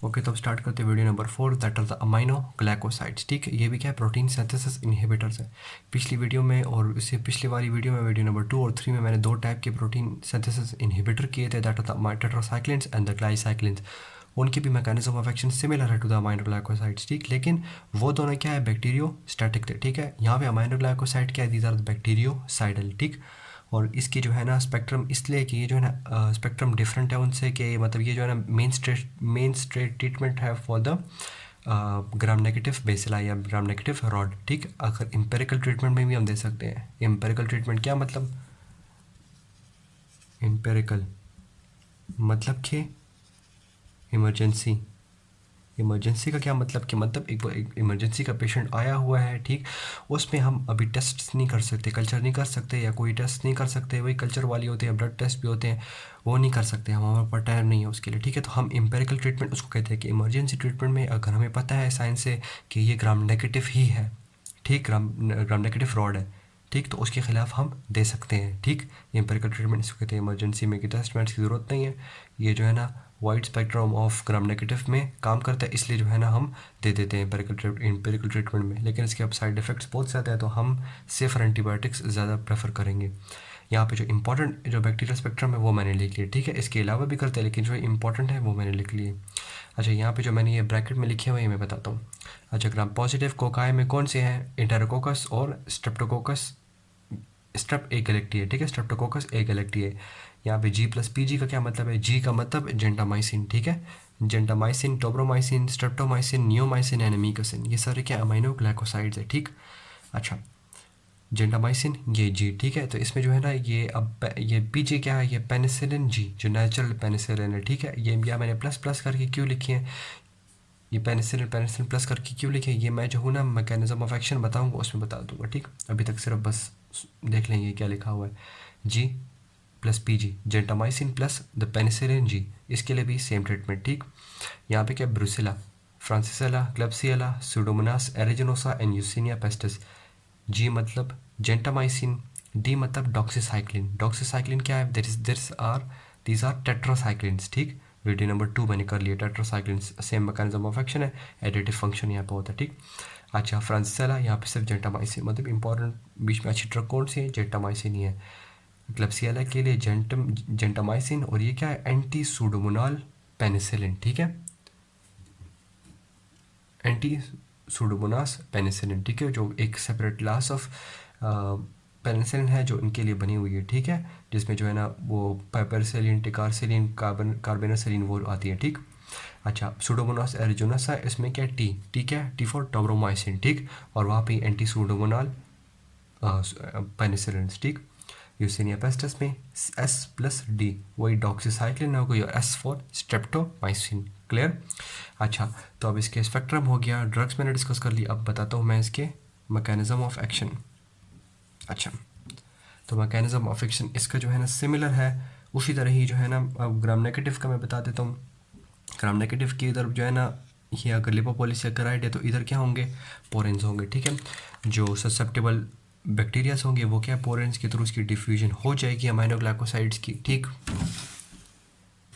Okay, तो अब start करते हैं video number 4, that are the aminoglycosides. ठीक है, ये भी क्या है, प्रोटीन सिंथेसिस इनहिबिटर्स है। पिछली वीडियो में और इससे पिछली वाली वीडियो में, वीडियो नंबर 2 और 3 में मैंने दो टाइप के प्रोटीन सिंथेसिस इनहिबिटर किए थे, that are the tetracyclines and the glycylcyclines. उनकी भी मैकेनिज्म ऑफ एक्शन सिमिलर है टू द अमाइनो ग्लाइकोसाइड्स। ठीक, लेकिन वो दोनों क्या है, बैक्टीरियोस्टैटिक थे। ठीक है, यहाँ पे अमाइनो ग्लाइकोसाइड क्या है, दीज आर बैक्टीरियोसाइडल। ठीक, और इसकी जो है ना स्पेक्ट्रम, इसलिए कि ये जो है ना स्पेक्ट्रम डिफरेंट है उनसे, कि मतलब ये जो है ना मेन स्ट्रेट ट्रीटमेंट है फॉर द ग्राम नेगेटिव बेसिला या ग्राम नेगेटिव रॉड। ठीक, अगर एम्पेरिकल ट्रीटमेंट में भी हम दे सकते हैं। एम्पेरिकल ट्रीटमेंट क्या मतलब, एम्पेरिकल मतलब कि इमरजेंसी का क्या मतलब, कि मतलब एक इमरजेंसी का पेशेंट आया हुआ है। ठीक, उसमें हम अभी टेस्ट नहीं कर सकते, कल्चर नहीं कर सकते, या कोई टेस्ट नहीं कर सकते, वही कल्चर वाली होते हैं, ब्लड टेस्ट भी होते हैं, वो नहीं कर सकते, हमारे पास टाइम नहीं है उसके लिए। ठीक है, तो हम एम्पेरिकल ट्रीटमेंट उसको कहते हैं कि इमरजेंसी ट्रीटमेंट में अगर हमें पता है साइंस से कि ये ग्राम नेगेटिव ही है, ठीक, ग्राम नेगेटिव रॉड है, ठीक, तो उसके खिलाफ हम दे सकते हैं। ठीक, एम्पेरिकल ट्रीटमेंट इसको कहते हैं। इमरजेंसी में कि टेस्ट वेस्ट की ज़रूरत नहीं है, ये जो है ना wide spectrum of gram negative में काम करता है, इसलिए जो है ना हम दे देते हैं एम्पेरिकल ट्रीटमेंट में। लेकिन इसके अब साइड इफ़ेक्ट्स बहुत ज़्यादा है, तो हम सेफर एंटीबायोटिक्स ज़्यादा प्रेफर करेंगे। यहाँ पे जो इंपॉर्टेंट जो बैक्टीरियल स्पेक्ट्रम है वो मैंने लिख लिया। ठीक है, इसके अलावा भी करते हैं, लेकिन जो इंपॉर्टेंट है वो मैंने लिख लिए। अच्छा, यहाँ पे जो मैंने ये ब्रैकेट में लिखे हुए हैं मैं बताता हूँ। अच्छा, ग्राम पॉजिटिव कोकाई में कौन से हैं, इंटेरोकोकस और स्ट्रेप्टोकोकस। स्ट्रेप ए गैलेक्टी है। ठीक है, स्ट्रेप्टोकोकस ए गैलेक्टी है। यहाँ पे जी प्लस पी जी का क्या मतलब है, जी का मतलब जेंटामाइसिन। ठीक है, जेंटामाइसिन, टोब्रोमाइसिन, स्ट्रेप्टोमाइसिन, नियोमाइसिन एंड अमीकोसिन, ये सारे क्या अमाइनो ग्लाइकोसाइड्स है। ठीक, अच्छा, जेंटामाइसिन ये जी। ठीक है, तो इसमें जो है ना ये अब ये पीजी क्या है, ये पेनिसिलिन जी, जो नेचुरल पेनिसिलिन है। ठीक है, ये या मैंने प्लस प्लस करके क्यों लिखी है, ये पेनिसिलिन पेनिसिलिन प्लस करके क्यों लिखे, ये मैं जो हूँ ना मैकेनिज्म ऑफ एक्शन बताऊँगा उसमें बता दूंगा। ठीक, अभी तक सिर्फ बस देख लेंगे क्या लिखा हुआ है। G plus P G, gentamicin plus the penicillin G, इसके लिए भी सेम ट्रीटमेंट। ठीक, यहाँ पे क्या, Brucella, Francisella, Klebsiella, Pseudomonas aeruginosa and Yersinia pestis. G मतलब जेंटामाइसिन, डी मतलब डॉक्सीसाइक्लिन। डॉक्सीसाइक्लिन क्या है, दीज आर टेट्रासाइक्लिन्स। ठीक, वीडियो नंबर 2 मैंने कर लिया, tetracyclines same mechanism of action है, एडिटिव फंक्शन यहाँ पे होता है। ठीक, अच्छा, फ्रांसिसेला यहाँ पे सिर्फ जेंटामाइसिन, मतलब इंपॉर्टेंट बीच में अच्छी ड्रग कौन सी है, जेंटामाइसिन ही है। क्लेप्सियला के लिए जेंटामाइसिन, और ये क्या है, एंटी सूडोमोनाल पेनिसिलिन। ठीक है, एंटी सूडोमोनास पेनिसिलिन। ठीक है, जो एक सेपरेट क्लास ऑफ पेनिसिलिन है जो इनके लिए बनी हुई है। ठीक है, जिसमें जो है ना वो पाइपरसेलिन, टिकारसेलिन, कार्बेनोसेलिन वो आती है। ठीक, अच्छा, सूडोमोनास एरिजोनस है, इसमें क्या टी, ठीक है, टी फॉर टोब्रोमाइसिन। ठीक, और वहाँ पे एंटी सूडोमोनाल पेनिसिलिन। ठीक, यूसेनिया पेस्टिस में एस प्लस डी, वही डॉक्सीसाइक्लिन हो गई, और एस फॉर स्ट्रेप्टोमाइसिन। क्लियर। अच्छा, तो अब इसके स्पेक्ट्रम हो गया, ड्रग्स मैंने डिस्कस कर ली, अब बताता हूँ मैं इसके मैकेनिज्म ऑफ एक्शन। अच्छा, तो मैकेनिज्म ऑफ एक्शन इसका जो है ना सिमिलर है, उसी तरह ही जो है ना, अब ग्राम नेगेटिव का मैं बता देता हूँ। ग्राम नेगेटिव की इधर जो है ना, ये अगर लिपोपोलिस या कराइड है तो इधर क्या होंगे, पोरेंस होंगे। ठीक है, जो ससेप्टेबल बैक्टीरियाज होंगे वो क्या, पोरेंस के थ्रू उसकी डिफ्यूजन हो जाएगी अमाइनो ग्लाइकोसाइड्स की। ठीक,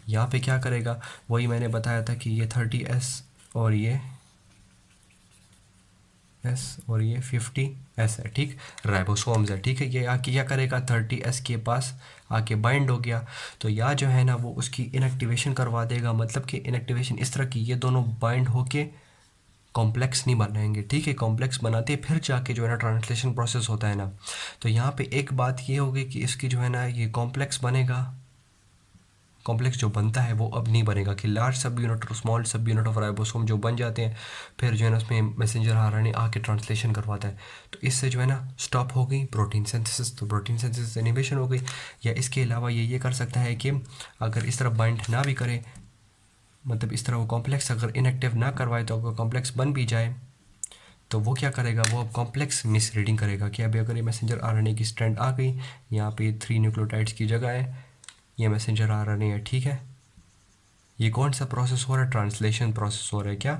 यहाँ पे क्या करेगा, वही मैंने बताया था कि ये 30S और ये S और ये 50S है। ठीक, राइबोसोम्स है। ठीक है, ये आके क्या करेगा, 30S के पास आके बाइंड हो गया, तो या जो है ना वो उसकी इनएक्टिवेशन करवा देगा, मतलब कि इनएक्टिवेशन इस तरह की, ये दोनों बाइंड होके कॉम्प्लेक्स नहीं बनाएंगे। ठीक है, कॉम्प्लेक्स बनाते फिर जाके जो है ना ट्रांसलेशन प्रोसेस होता है ना, तो यहाँ पे एक बात ये होगी कि इसकी जो है ना ये कॉम्प्लेक्स बनेगा, कॉम्प्लेक्स जो बनता है वो अब नहीं बनेगा, कि लार्ज सब यूनिट और स्मॉल सब यूनिट ऑफ राइबोसोम जो बन जाते हैं, फिर जो है ना उसमें मैसेंजर आरएनए आके ट्रांसलेशन करवाता है, तो इससे जो है ना स्टॉप हो गई प्रोटीन सिंथेसिस, तो प्रोटीन सिंथेसिस इनिबिशन हो गई। या इसके अलावा ये कर सकता है कि अगर इस तरह बाइंड ना भी करे, मतलब इस तरह वो कॉम्प्लेक्स अगर इनएक्टिव ना करवाए, तो अगर कॉम्प्लेक्स बन भी जाए तो वो क्या करेगा, वो अब कॉम्प्लेक्स मिस रीडिंग करेगा, कि अभी अगर ये मैसेंजर आरएनए की स्ट्रैंड आ गई, यहाँ पे 3 न्यूक्लियोटाइड्स की जगह है, ये मैसेंजर आरएनए है। ठीक है, ये कौन सा प्रोसेस हो रहा है, ट्रांसलेशन प्रोसेस हो रहा है। क्या,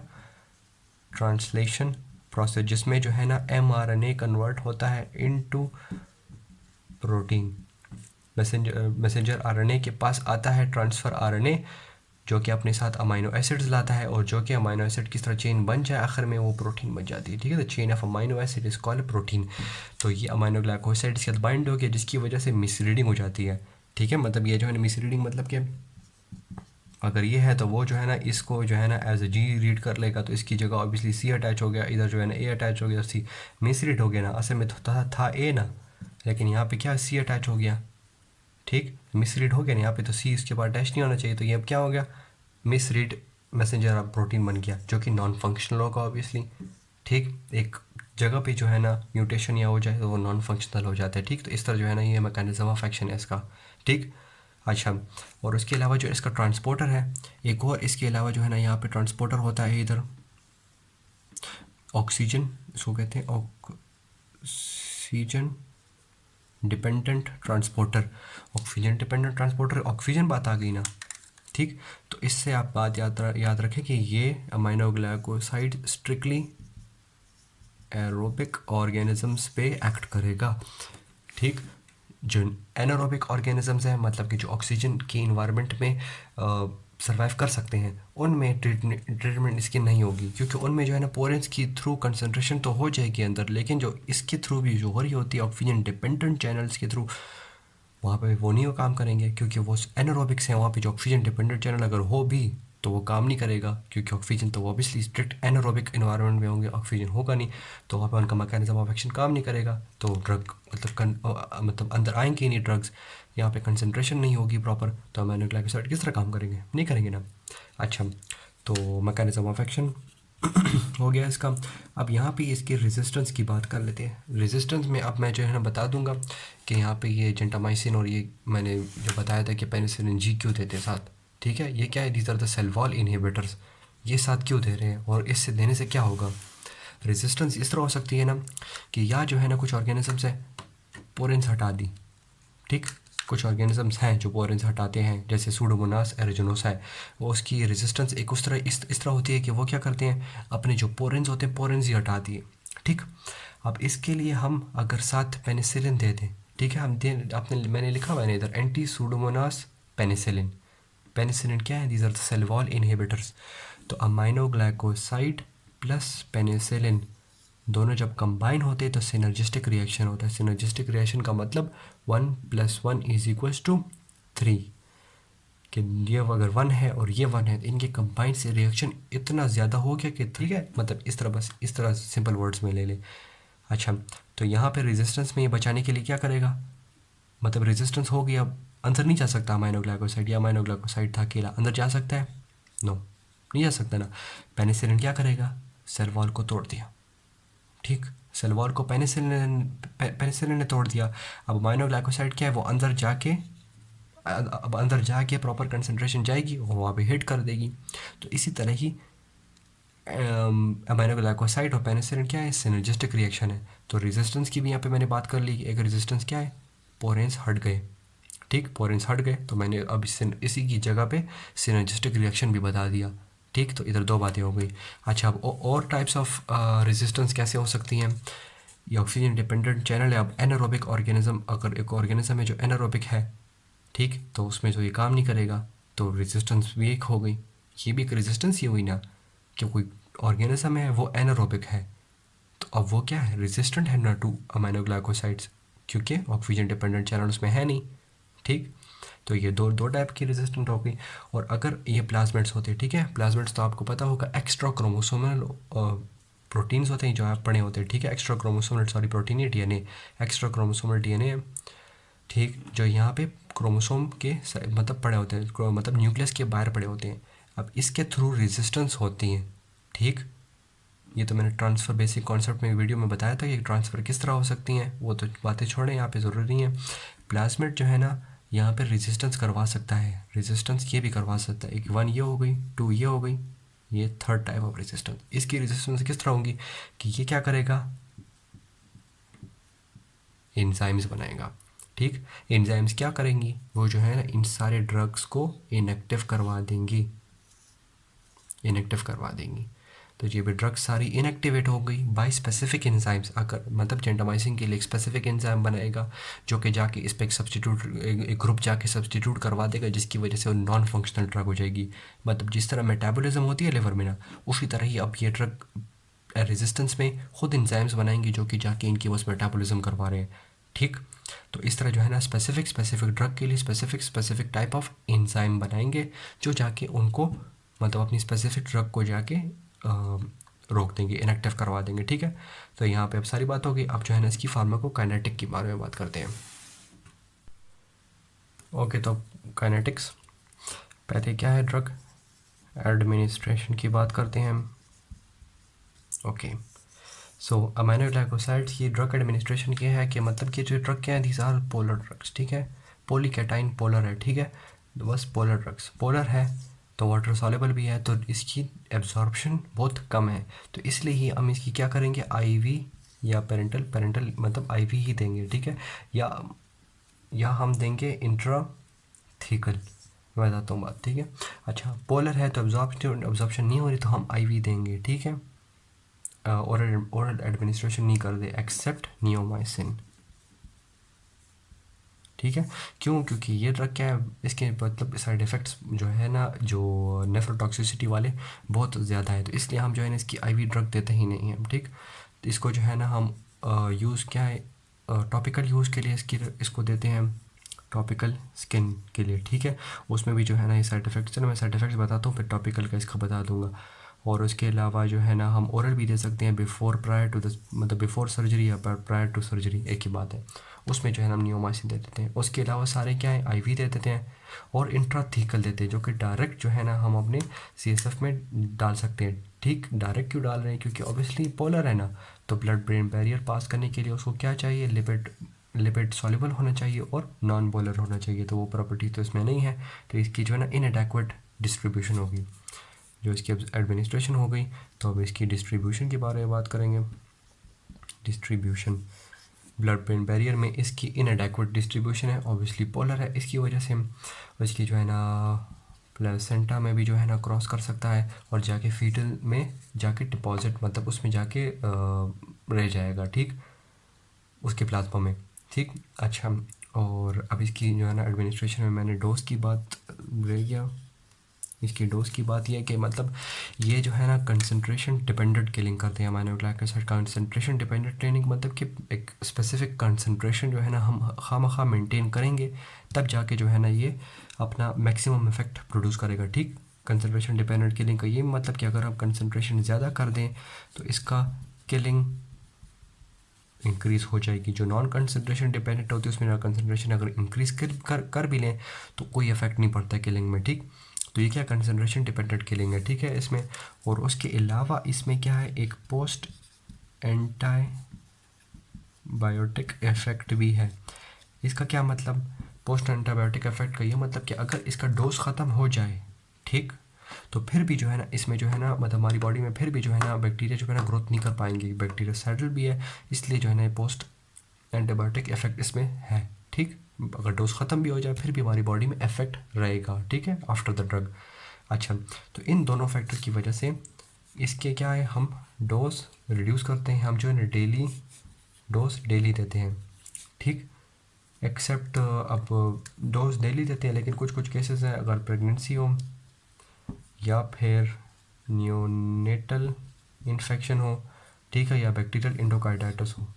ट्रांसलेशन प्रोसेस, जिसमें जो है ना mRNA कन्वर्ट होता है इनटू प्रोटीन। मैसेंजर आरएनए के पास आता है ट्रांसफ़र आरएनए, जो कि अपने साथ अमाइनो एसिड्स लाता है, और जो कि अमाइनो एसिड किस तरह चेन बन जाए आखिर में वो प्रोटीन बन जाती है, ठीक है। The chain of amino acid is called protein. तो ये अमाइनो ग्लाइकोसाइड्स के साथ बाइंड हो गया, जिसकी वजह से मिसरीडिंग हो जाती है, ठीक है। मतलब ये जो है ना मिसरीडिंग मतलब कि अगर ये है तो वो जो है ना इसको जो है ना एज ए जी रीड कर लेगा, तो इसकी जगह ऑब्वियसली सी अटैच हो गया, इधर जो है ना ए अटैच हो गया, सी मिस रीड हो गया ना, असल में तो था ए ना, लेकिन यहाँ पे क्या सी अटैच हो गया, ठीक, मिस रीड हो गया ना यहाँ पे, तो सी इसके बाद अटैच नहीं होना चाहिए, तो ये अब क्या हो गया, मिस रीड मैसेंजर अब प्रोटीन बन गया, जो कि नॉन फंक्शनल होगा ऑब्वियसली, ठीक। एक जगह पे जो है ना म्यूटेशन या हो जाए तो वो नॉन फंक्शनल हो जाता है, ठीक। तो इस तरह जो है ना ये मैकेनिज्म ऑफ एक्शन है इसका, ठीक। अच्छा, और उसके अलावा जो इसका ट्रांसपोर्टर है, एक और इसके अलावा जो है ना यहाँ पे ट्रांसपोर्टर होता है इधर, ऑक्सीजन इसको कहते हैं, oxygen dependent transporter. Oxygen dependent transporter, oxygen बात आ गई ना, ठीक। तो इससे आप बात याद रखें कि ये amino glycoside strictly aerobic organisms पे एक्ट करेगा, ठीक। जो एनारोबिक ऑर्गेनिजम्स हैं, मतलब कि जो ऑक्सीजन की इन्वायरमेंट में सर्वाइव कर सकते हैं, उनमें ट्रीटमेंट इसकी नहीं होगी, क्योंकि उनमें जो है ना पोरेंस की थ्रू कंसंट्रेशन तो हो जाएगी अंदर, लेकिन जो इसके थ्रू भी जो हो रही होती है ऑक्सीजन डिपेंडेंट चैनल्स के थ्रू, वहाँ पे वो नहीं वो काम करेंगे, क्योंकि वो एनारोबिक्स हैं। वहाँ पे जो ऑक्सीजन डिपेंडेंट चैनल अगर हो भी तो वो काम नहीं करेगा, क्योंकि ऑक्सीजन तो ऑब्वियसली स्ट्रिक्ट एनारोबिक इन्वायरमेंट में होंगे, ऑक्सीजन होगा नहीं, तो वहाँ पे उनका मैकेनिज्म ऑफ एक्शन काम नहीं करेगा, तो ड्रग मतलब अंदर आएंगे नहीं ड्रग्स, यहाँ पे कंसंट्रेशन नहीं होगी प्रॉपर, तो अमाइनो ग्लाइकोसाइड किस तरह काम करेंगे, नहीं करेंगे ना। अच्छा, तो मैकेनिज्म ऑफ एक्शन हो गया इसका। अब यहाँ पे इसके रेजिस्टेंस की बात कर लेते हैं। रेजिस्टेंस में अब मैं जो है ना बता दूंगा कि यहाँ पे ये जेंटामाइसिन और ये मैंने जो बताया था कि पेनिसिलिन जी क्यों देते हैं साथ, ठीक है। ये क्या है, these are the cell wall inhibitors, ये साथ क्यों दे रहे हैं और इससे देने से क्या होगा। रेजिस्टेंस इस तरह हो सकती है ना कि या जो है ना कुछ ऑर्गेनिजम्स है पोरेंस हटा दी, ठीक। कुछ ऑर्गेनिजम्स हैं जो पोरेंस हटाते हैं, जैसे सूडोमोनास एरिजिनोस है, वो उसकी रेजिस्टेंस एक उस तरह इस तरह होती है कि वो क्या करते हैं, अपने जो पोरेंस होते हैं पोरेंस ही हटा दिए, ठीक। अब इसके लिए हम अगर साथ पेनिसिलिन दे दें, ठीक है, हम दे आपने मैंने लिखा हुआ है इधर एंटी सूडोमोनास पेनिसिलिन। पेनिसिलिन क्या है, these are the cell wall inhibitors. तो अमाइनो ग्लाइकोसाइड प्लस पेनिसिलिन दोनों जब कंबाइन होते हैं तो सिनर्जिस्टिक रिएक्शन होता है। सिनर्जिस्टिक रिएक्शन का मतलब 1 + 1 = 3, कि ये अगर 1 है और ये 1 है तो इनके कंबाइन से रिएक्शन इतना ज़्यादा हो गया कि, ठीक है, मतलब इस तरह, बस इस तरह सिंपल वर्ड्स में ले ले। अच्छा, तो यहाँ पे रेजिस्टेंस में ये बचाने के लिए क्या करेगा, मतलब रेजिस्टेंस हो गया, अंदर नहीं जा सकता अमाइनो ग्लाइकोसाइड, या अमाइनो ग्लाइकोसाइड था अकेला, अंदर जा सकता है, नो नहीं जा सकता ना। पेनिसिलिन क्या करेगा, सेल वॉल को तोड़ दिया, ठीक। सेल वॉल को पेनिसिलिन ने तोड़ दिया। अब अमाइनो ग्लाइकोसाइड क्या है, वो अंदर जाके अब अंदर जाके प्रॉपर कंसंट्रेशन जाएगी और वहाँ पे हिट कर देगी। तो इसी तरह ही अमाइनो ग्लाइकोसाइड और पेनिसिलिन क्या है, सिनर्जिस्टिक रिएक्शन है। तो रेजिस्टेंस की भी यहाँ पे मैंने बात कर ली, एक रेजिस्टेंस क्या है, पोरेंस हट गए, ठीक, पोरेंस हट गए, तो मैंने अब इसी की जगह पे सिनर्जिस्टिक रिएक्शन भी बता दिया, ठीक। तो इधर दो बातें हो गई। अच्छा, अब और टाइप्स ऑफ रेजिस्टेंस कैसे हो सकती हैं। ये ऑक्सीजन डिपेंडेंट चैनल है। अब एनारोबिक ऑर्गेनिज्म, अगर एक ऑर्गेनिज्म है जो एनारोबिक है, ठीक, तो उसमें जो ये काम नहीं करेगा तो रेजिस्टेंस भी एक हो गई। ये भी एक रेजिस्टेंस ही हुई ना, कि कोई ऑर्गेनिज्म है वो एनारोबिक है, तो अब वो क्या है, रेजिस्टेंट है ना टू अमाइनो ग्लाइकोसाइड्स, क्योंकि ऑक्सीजन डिपेंडेंट चैनल उसमें है नहीं, ठीक। तो ये दो टाइप की रेजिस्टेंट हो गई। और अगर ये प्लाज्मिड्स होते हैं, ठीक है, प्लाज्मिड्स तो आपको पता होगा एक्स्ट्रा क्रोमोसोमल प्रोटीन्स होते हैं जो आप पढ़े होते हैं, ठीक है, एक्स्ट्रा क्रोमोसोमल, सॉरी प्रोटीन ही डीएनए, एक्स्ट्रा क्रोमोसोमल डीएनए, ठीक, जो यहाँ पे क्रोमोसोम के मतलब पड़े होते हैं, मतलब न्यूक्लियस के बाहर पड़े होते हैं। अब इसके थ्रू रेजिस्टेंस होती हैं, ठीक। ये तो मैंने ट्रांसफ़र बेसिक कॉन्सेप्ट में वीडियो में बताया था कि ट्रांसफ़र किस तरह हो सकती हैं, वो तो बातें छोड़ें, यहाँ पे ज़रूरी नहीं है। प्लाज्मिड जो है ना यहाँ पे रेजिस्टेंस करवा सकता है, रेजिस्टेंस ये भी करवा सकता है। एक 1 ये हो गई, 2 ये हो गई, ये थर्ड टाइप ऑफ रेजिस्टेंस। इसकी रेजिस्टेंस किस तरह होगी कि ये क्या करेगा, एंजाइम्स बनाएगा, ठीक। एंजाइम्स क्या करेंगी, वो जो है ना इन सारे ड्रग्स को इनएक्टिव करवा देंगी, इनएक्टिव करवा देंगी। तो ये भी ड्रग्स सारी इनएक्टिवेट हो गई बाय स्पेसिफिक एंजाइम्स। अगर मतलब जेंटामाइसिन के लिए एक स्पेसिफिक एंजाइम बनाएगा जो कि जाके इस पर एक सब्सटीट्यूट एक ग्रुप जाके सब्सटीट्यूट करवा देगा, जिसकी वजह से वो नॉन फंक्शनल ड्रग हो जाएगी। मतलब जिस तरह मेटाबॉलिज्म होती है लिवर में ना, उसी तरह ही अब ये ड्रग रेजिस्टेंस में खुद एंजाइम्स बनाएंगी जो कि जाके इनकी बस मेटाबॉलिज्म करवा रहे हैं। ठीक, तो इस तरह जो है ना स्पेसिफिक ड्रग के लिए स्पेसिफिक टाइप ऑफ एंजाइम बनाएंगे जो जाके उनको मतलब अपनी स्पेसिफिक ड्रग को जाके रोक देंगे, इनएक्टिव करवा देंगे। ठीक है, तो यहाँ पे अब सारी बात हो गई। अब जो है ना इसकी फार्माकोकाइनेटिक के बारे में बात करते हैं। ओके, तो काइनेटिक्स पहले क्या है, ड्रग एडमिनिस्ट्रेशन की बात करते हैं हम। ओके, सो अमाइनोग्लाइकोसाइड्स की ड्रग एडमिनिस्ट्रेशन क्या है कि मतलब कि जो ड्रग क्या है, दीज आर पोलर ड्रग्स। ठीक है, पॉलीकेटाइन पोलर है। ठीक है, तो बस पोलर ड्रग्स, पोलर है तो वाटर सॉल्युबल भी है, तो इसकी एब्जॉर्प्शन बहुत कम है। तो इसलिए ही हम इसकी क्या करेंगे, आईवी या पेरेंटल मतलब आईवी ही देंगे। ठीक है, या हम देंगे इंट्राथीकल, मैं बताता हूँ बात। ठीक है, अच्छा पोलर है तो एब्जॉर्प्शन नहीं हो रही तो हम आईवी देंगे। ठीक है, ओरल एडमिनिस्ट्रेशन नहीं कर दे एक्सेप्ट नियोमाइसिन। ठीक है, क्यों, क्योंकि ये ड्रग क्या है, इसके मतलब साइड इफ़ेक्ट्स जो है ना, जो नेफ्रोटॉक्सिसिटी वाले बहुत ज़्यादा है, तो इसलिए हम जो है ना इसकी आईवी ड्रग देते ही नहीं हैं। ठीक, तो इसको जो है ना हम यूज़ क्या है, टॉपिकल यूज़ के लिए इसको देते हैं हम टॉपिकल स्किन के लिए। ठीक है, उसमें भी जो है ना ये साइड इफ़ेक्ट्स, चलो मैं साइड इफ़ेक्ट्स बताता हूँ फिर टॉपिकल का इसका बता दूँगा। और उसके अलावा जो है ना हम ओरल भी दे सकते हैं बिफ़ोर प्रायर टू द मतलब बिफ़ोर सर्जरी या प्रायर टू सर्जरी, एक ही बात है। उसमें जो है ना हम नियोमाइसिन दे देते हैं। उसके अलावा सारे क्या है, आईवी दे देते हैं और इंट्राथीकल देते हैं, जो कि डायरेक्ट जो है ना हम अपने सीएसएफ में डाल सकते हैं। ठीक, डायरेक्ट क्यों डाल रहे हैं, क्योंकि ऑब्वियसली पोलर है ना, तो ब्लड ब्रेन बैरियर पास करने के लिए उसको क्या चाहिए, लिपिड सॉल्युबल होना चाहिए और नॉन पोलर होना चाहिए। तो वो प्रॉपर्टी तो इसमें नहीं है, तो इसकी जो है ना इनएडेक्वेट डिस्ट्रीब्यूशन होगी, जो इसकी एडमिनिस्ट्रेशन हो गई। तो अब इसकी डिस्ट्रीब्यूशन के बारे में बात करेंगे। डिस्ट्रीब्यूशन, ब्लड ब्रेन बैरियर में इसकी इनएडेक्वेट डिस्ट्रीब्यूशन है, ऑब्वियसली पोलर है, इसकी वजह से इसकी जो है ना प्लेसेंटा में भी जो है ना क्रॉस कर सकता है और जाके फीटल में जाके डिपॉजिट मतलब उसमें जाके रह जाएगा। ठीक, उसके प्लाज्मा में। ठीक, अच्छा, और अब इसकी जो है ना एडमिनिस्ट्रेशन में मैंने डोज की बात रह गया। इसकी डोज की बात यह है कि मतलब ये जो है ना कंसंट्रेशन डिपेंडेंट किलिंग करते हैं अमाइनोग्लाइकोसाइड। कंसंट्रेशन डिपेंडेंट किलिंग मतलब कि एक स्पेसिफिक कंसंट्रेशन जो है ना हम खामखा मेंटेन करेंगे, तब जाके जो है ना ये अपना मैक्सिमम इफेक्ट प्रोड्यूस करेगा। ठीक, कंसंट्रेशन डिपेंडेंट किलिंग का ये मतलब कि अगर हम कंसंट्रेशन ज़्यादा कर दें तो इसका किलिंग इंक्रीज़ हो जाएगी। जो नॉन कंसंट्रेशन डिपेंडेंट होती है उसमें कंसंट्रेशन अगर इंक्रीज़ कर भी लें तो कोई इफेक्ट नहीं पड़ता किलिंग में। ठीक, तो ये क्या कंसंट्रेशन डिपेंडेंट किलिंग है। ठीक है, इसमें और उसके अलावा इसमें क्या है, एक पोस्ट एंटीबायोटिक इफेक्ट भी है। इसका क्या मतलब, पोस्ट एंटीबायोटिक इफेक्ट का ये मतलब कि अगर इसका डोज ख़त्म हो जाए, ठीक, तो फिर भी जो है ना इसमें जो है ना मतलब हमारी बॉडी में फिर भी जो है ना बैक्टीरिया जो है ना ग्रोथ नहीं कर पाएंगे, बैक्टीरिया सैडल भी है, इसलिए जो है ना ये पोस्ट एंटीबायोटिक इफेक्ट इसमें है। ठीक, अगर डोज ख़त्म भी हो जाए फिर भी हमारी बॉडी में इफेक्ट रहेगा। ठीक है, आफ्टर द ड्रग। अच्छा, तो इन दोनों फैक्टर की वजह से इसके क्या है, हम डोज रिड्यूस करते हैं, हम जो है ना डोज डेली देते हैं। ठीक, एक्सेप्ट अब डोज डेली देते हैं, लेकिन कुछ कुछ केसेस हैं अगर प्रेगनेंसी हो या फिर नियोनेटल इन्फेक्शन हो, ठीक है, या बैक्टीरियल एंडोकार्डाइटिस हो,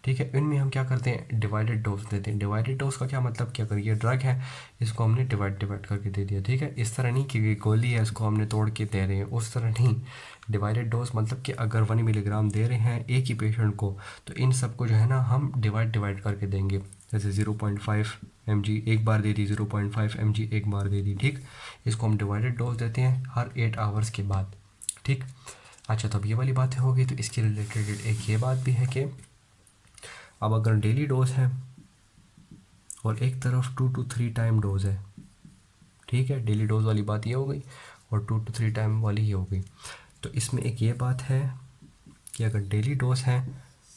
ठीक है, इनमें हम क्या करते हैं, डिवाइडेड डोज देते हैं। डिवाइडेड डोज का क्या मतलब कि अगर ये ड्रग है इसको हमने डिवाइड करके दे दिया। ठीक है, इस तरह नहीं कि गोली है इसको हमने तोड़ के दे रहे हैं, उस तरह नहीं। डिवाइडेड डोज मतलब कि अगर 1 मिलीग्राम दे रहे हैं एक ही पेशेंट को, तो इन सबको जो है ना हम डिवाइड करके देंगे। जैसे 0.5 mg एक बार दे दी, 0.5 mg एक बार दे दी। ठीक, इसको हम डिवाइडेड डोज देते हैं हर 8 आवर्स के बाद। ठीक, अच्छा, तो अब ये वाली बातें हो गई। तो इसके रिलेटेड एक ये बात भी है कि अब अगर डेली डोज है और एक तरफ 2 to 3 टाइम डोज है, ठीक है, डेली डोज वाली बात ये हो गई और 2 to 3 टाइम वाली ये हो गई। तो इसमें एक ये बात है कि अगर डेली डोज है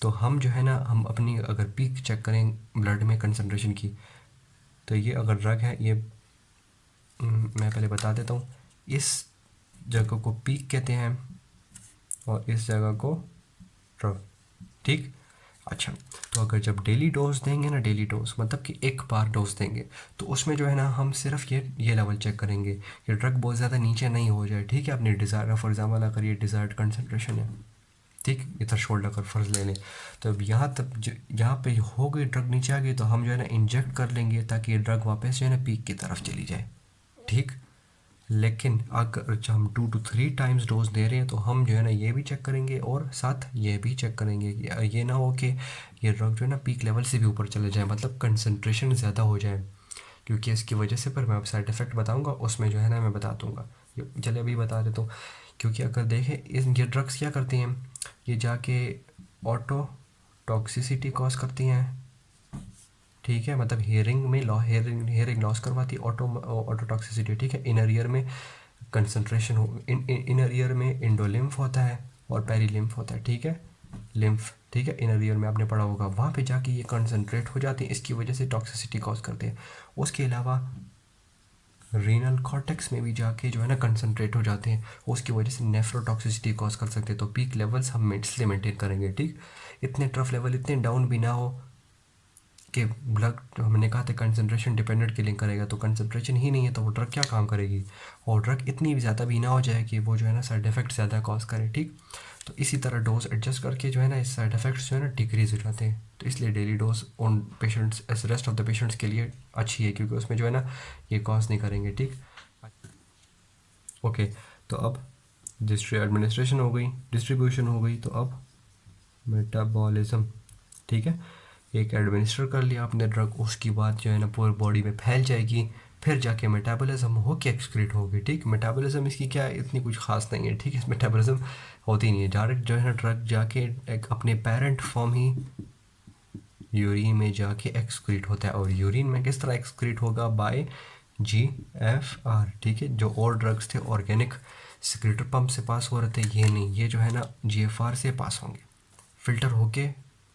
तो हम जो है ना हम अपनी अगर पीक चेक करें ब्लड में कंसंट्रेशन की, तो ये अगर ड्रग है ये मैं पहले बता देता हूँ, इस जगह को पीक कहते हैं और इस जगह को ट्रफ। ठीक। अच्छा, तो अगर जब डेली डोज देंगे ना, डेली डोज मतलब कि एक बार डोज देंगे, तो उसमें जो है ना हम सिर्फ ये लेवल चेक करेंगे कि ड्रग बहुत ज़्यादा नीचे नहीं हो जाए। ठीक है, अपनी डिज़ायर, फॉर एग्जाम्पल अगर ये डिज़ायर्ड कंसनट्रेशन है, ठीक, ये थ्रेशोल्ड अगर फ़र्ज़ ले लें, तो अब यहाँ तक यहाँ पे हो गई ड्रग नीचे आ गई, तो हम जो है ना इंजेक्ट कर लेंगे ताकि ये ड्रग वापस जो है ना पीक की तरफ चली जाए। ठीक। लेकिन अगर जब हम 2 to 3 टाइम्स डोज दे रहे हैं, तो हम जो है ना ये भी चेक करेंगे और साथ ये भी चेक करेंगे कि ये ना हो कि ये ड्रग जो है ना पीक लेवल से भी ऊपर चले जाए, मतलब कंसनट्रेशन ज़्यादा हो जाए, क्योंकि इसकी वजह से पर मैं साइड इफ़ेक्ट बताऊंगा उसमें जो है ना मैं बता दूंगा। चलिए अभी बता देता हूँ। क्योंकि अगर देखें ये ड्रग्स क्या करती हैं, ये जाके ऑटो टॉक्सिसिटी कॉज करती हैं। ठीक है, मतलब हेयरिंग में हेयरिंग लॉस करवाती है, ऑटोटॉक्सिसिटी। ठीक है, इनर ईयर में कंसंट्रेशन हो, इनर ईयर में इंडोलिम्फ होता है और पेरीलिम्फ होता है। ठीक है, लिम्फ, ठीक है, इनर ईयर में आपने पढ़ा होगा, वहाँ पे जाके ये कंसंट्रेट हो जाती है, इसकी वजह से टॉक्सिसिटी कॉज करते हैं। उसके अलावा रीनल कॉर्टेक्स में भी जाके जो है ना कंसंट्रेट हो जाते हैं, उसकी वजह से नेफ्रोटॉक्सिसिटी कॉज कर सकते हैं। तो पीक लेवल्स हम इसलिए मेंटेन करेंगे। ठीक, इतने ट्रफ लेवल इतने डाउन भी ना हो कि ब्लड, हमने कहा था कंसंट्रेशन डिपेंडेंट किलिंग करेगा, तो कंसंट्रेशन ही नहीं है तो वो ड्रग क्या काम करेगी, और ड्रग इतनी भी ज़्यादा भी ना हो जाए कि वो जो है ना साइड इफ़ेक्ट ज़्यादा कॉज करे। ठीक, तो इसी तरह डोज एडजस्ट करके जो है ना इस साइड इफ़ेक्ट्स जो है ना डिक्रीज़ हो जाते हैं। तो इसलिए डेली डोज उन patients as rest of the patients के लिए अच्छी है, क्योंकि उसमें जो है ना ये कॉज नहीं करेंगे। ठीक, ओके। तो अब एडमिनिस्ट्रेशन हो गई, डिस्ट्रीब्यूशन हो गई, तो अब मेटाबॉलिज्म। ठीक है, एक एडमिनिस्टर कर लिया आपने ड्रग, उसकी बात जो है ना पूरी बॉडी में फैल जाएगी, फिर जाके मेटाबॉलिज्म हो के एक्सक्रीट होगी। ठीक, मेटाबॉलिज्म इसकी क्या है, इतनी कुछ खास नहीं है। ठीक है, मेटाबॉलिज्म होती नहीं है, डायरेक्ट जो है ना ड्रग जाके एक अपने पेरेंट फॉर्म ही यूरिन में जाके एक्सक्रीट होता है। और यूरिन में किस तरह एक्सक्रीट होगा, बाय GFR। ठीक है, जो और ड्रग्स थे ऑर्गेनिक सिक्रेटर पंप से पास हो रहे थे, ये नहीं, ये जो है ना GFR से पास होंगे, फिल्टर होके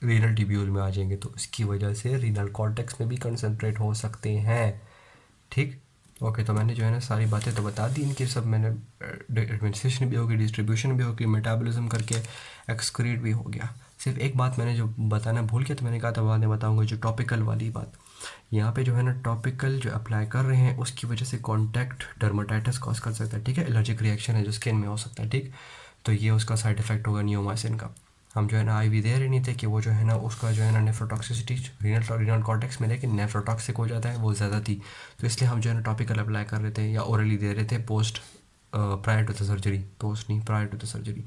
रीनल ट्यूब्यूल में आ जाएंगे, तो इसकी वजह से रीनल कॉर्टेक्स में भी कंसंट्रेट हो सकते हैं। ठीक, ओके। तो मैंने जो है ना सारी बातें तो बता दी इनकी, सब मैंने एडमिनिस्ट्रेशन भी होगी, डिस्ट्रीब्यूशन भी होगी, मेटाबॉलिज्म करके एक्सक्रीट भी हो गया। सिर्फ एक बात मैंने जो बताना भूल गया, तो मैंने कहा था बाद में बताऊंगा, जो टॉपिकल वाली बात। यहाँ पे जो है ना टॉपिकल जो अप्लाई कर रहे हैं उसकी वजह से कॉन्टैक्ट डर्माटाइटिस कॉज कर सकता है। ठीक है, एलर्जिक रिएक्शन है जो स्किन में हो सकता है। ठीक, तो ये उसका साइड इफेक्ट होगा नियोमाइसिन का। हम जो है ना IV दे रहे नहीं थे कि वो जो है ना उसका जो है ना नेफ्रोटॉक्सिसिटी रीनल कॉर्टेक्स में, लेकिन नेफ्रोटॉक्सिक हो जाता है, वो ज़्यादा थी, तो इसलिए हम जो है ना टॉपिकल अप्लाई कर रहे थे या ओरली दे रहे थे post prior to the surgery, post नहीं प्रायर टू द सर्जरी।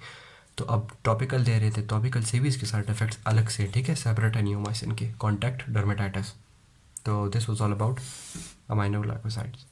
तो अब टॉपिकल दे रहे थे, टॉपिकल से भी इसके साइड इफेक्ट्स अलग से, ठीक है, सेपरेट है नियोमाइसिन के, कॉन्टैक्ट डर्मेटाइटिस। तो this was all about amino glycosides.